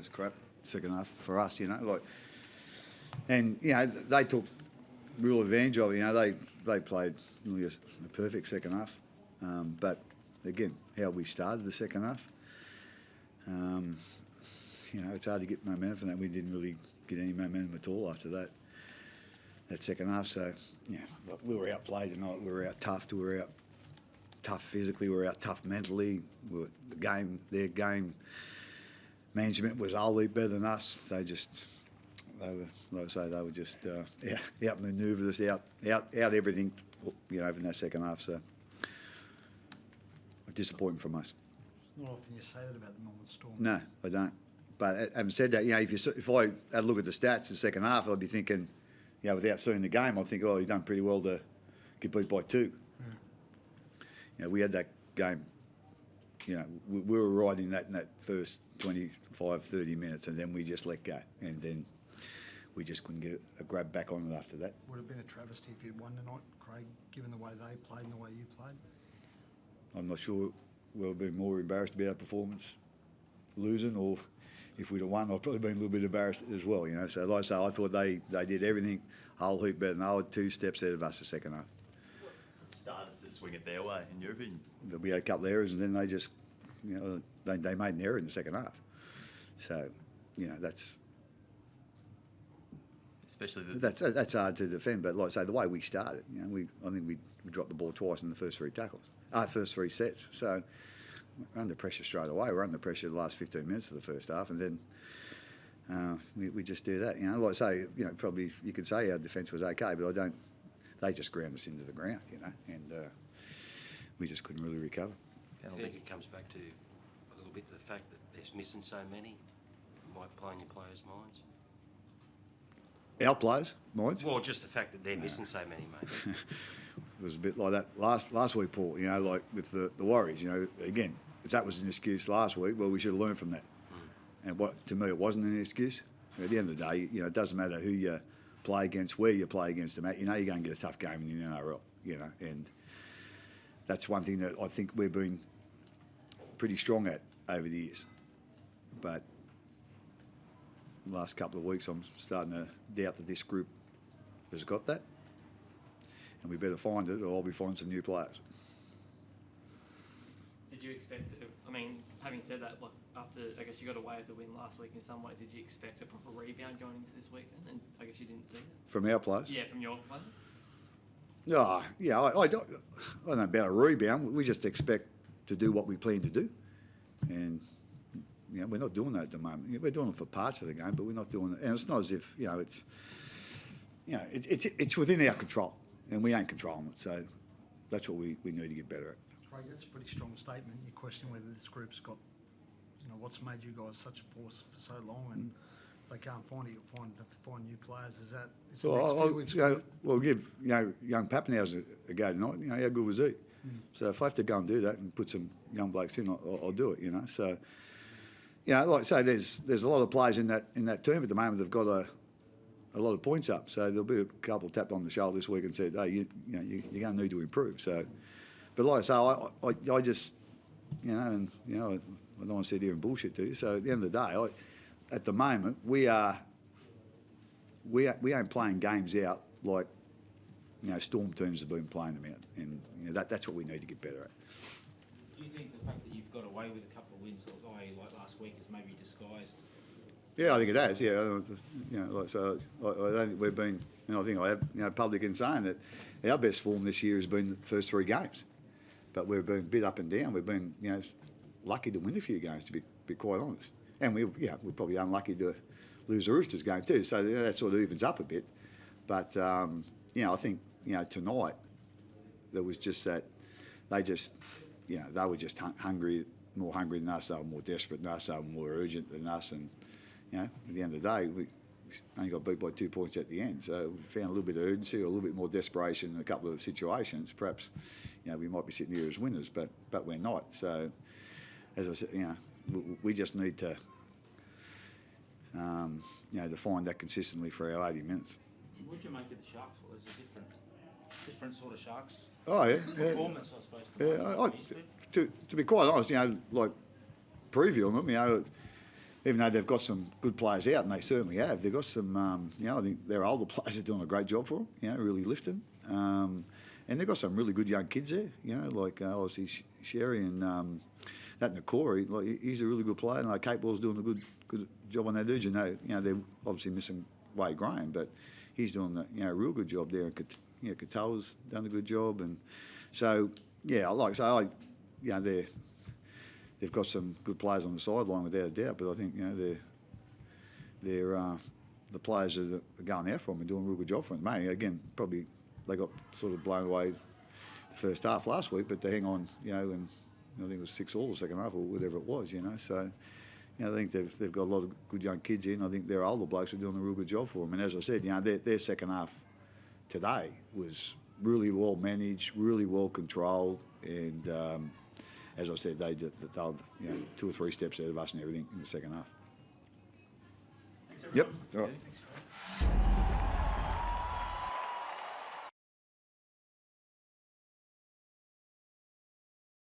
was crap second half for us, and they took real advantage of it. They played nearly a perfect second half, but again, how we started the second half, it's hard to get momentum from that. We didn't really get any momentum at all after that second half. So we were outplayed tonight. We were out tough. We were out tough physically. We were out tough mentally. Their game management was a lot better than us. They were just outmanoeuvred us, out everything, over in that second half. So disappointing from us. Not often you say that about the Melbourne Storm. No, I don't. But having said that, if I had a look at the stats in the second half, I'd be thinking, without seeing the game, I'd think, you've done pretty well to get beat by 2. Yeah. We had that game. We were right in that first 25, 30 minutes, and then we just let go, and then we just couldn't get a grab back on it after that. Would have been a travesty if you'd won tonight, Craig, given the way they played and the way you played. I'm not sure we'll have been more embarrassed about our performance losing, or if we'd have won, I'd probably been a little bit embarrassed as well. So like I say, I thought they did everything a whole heap better than they were 2 steps ahead of us the second half. It started to swing it their way, in your opinion? We had a couple of errors, and then they just, they made an error in the second half. So, that's. Especially that's hard to defend, but like I say, the way we started, I think we dropped the ball twice in the first 3 sets. So we're under pressure straight away. We're under pressure the last 15 minutes of the first half, and then we just do that. Like I say, probably you could say our defence was okay, but they just ground us into the ground, and we just couldn't really recover. I think it comes back to a little bit to the fact that they're missing so many. Might play in your players' minds. Our players' minds? Well, just the fact that they're missing so many, mate. It was a bit like that last week, Paul, like with the Warriors, again, if that was an excuse last week, well, we should have learned from that. And to me, it wasn't an excuse. At the end of the day, it doesn't matter who you play against, where you play against them at, you're going to get a tough game in the NRL, and that's one thing that I think we've been pretty strong at over the years. But the last couple of weeks, I'm starting to doubt that this group has got that. And we better find it, or I'll be finding some new players. Did you expect, having said that, like after, I guess you got away with the win last week in some ways, did you expect a proper rebound going into this weekend? And I guess you didn't see it. From our players? Yeah, from your players. I don't know about a rebound. We just expect to do what we plan to do. And, we're not doing that at the moment. We're doing it for parts of the game, but we're not doing it. And it's not as if, it's within our control. And we ain't controlling it, so that's what we need to get better at. Craig, that's a pretty strong statement. You question whether this group's got, what's made you guys such a force for so long, and if they can't find it, you'll have to find new players. Is the next few weeks? We'll give young Papenhuyzen a go tonight. How good was he? So if I have to go and do that and put some young blokes in, I'll do it. So, like I say, there's a lot of players in that team at the moment that've got a lot of points up, so there'll be a couple tapped on the shoulder this week and said, "Hey, you're going to need to improve." So, but like I say, I just, I don't want to sit here and bullshit to you. So at the end of the day, at the moment, we ain't playing games out like Storm teams have been playing them out, and that's what we need to get better at. Do you think the fact that you've got away with a couple of wins, like last week, has maybe disguised? Yeah, I think it has. Yeah, so I don't think we've been. I think I have, public in saying that our best form this year has been the first 3 games, but we've been a bit up and down. We've been, lucky to win a few games, to be quite honest, and we're probably unlucky to lose the Roosters game too. So that sort of evens up a bit. But I think tonight there was just that they just they were just more hungry than us. They were more desperate than us. They were more urgent than us, and. At the end of the day, we only got beat by 2 points at the end. So we found a little bit of urgency or a little bit more desperation in a couple of situations. Perhaps, we might be sitting here as winners, but we're not. So, as I said, we just need to, to find that consistently for our 80 minutes. What do you make of the Sharks? Well, there's a different sort of Sharks. Oh yeah. Performance, I suppose. To be quite honest, like previewing them, even though they've got some good players out, and they certainly have, they've got some, I think their older players are doing a great job for them, really lifting. And they've got some really good young kids there, like obviously Sherry and that Nakori, like he's a really good player, and like Kate Ball's doing a good job on that dude. They're obviously missing Wade Graham, but he's doing a real good job there. And Katoa's done a good job, and so they've got some good players on the sideline without a doubt. But I think they're the players that are going out for them are doing a real good job for them. Mate, again, probably they got sort of blown away the first half last week, but they hang on, and I think it was 6-all the second half or whatever it was, So, I think they've got a lot of good young kids in. I think their older blokes are doing a real good job for them. And as I said, their second half today was really well managed, really well controlled, and as I said, they were 2 or 3 steps ahead of us and everything in the second half. Thanks, Yep. everyone. All right. Thanks.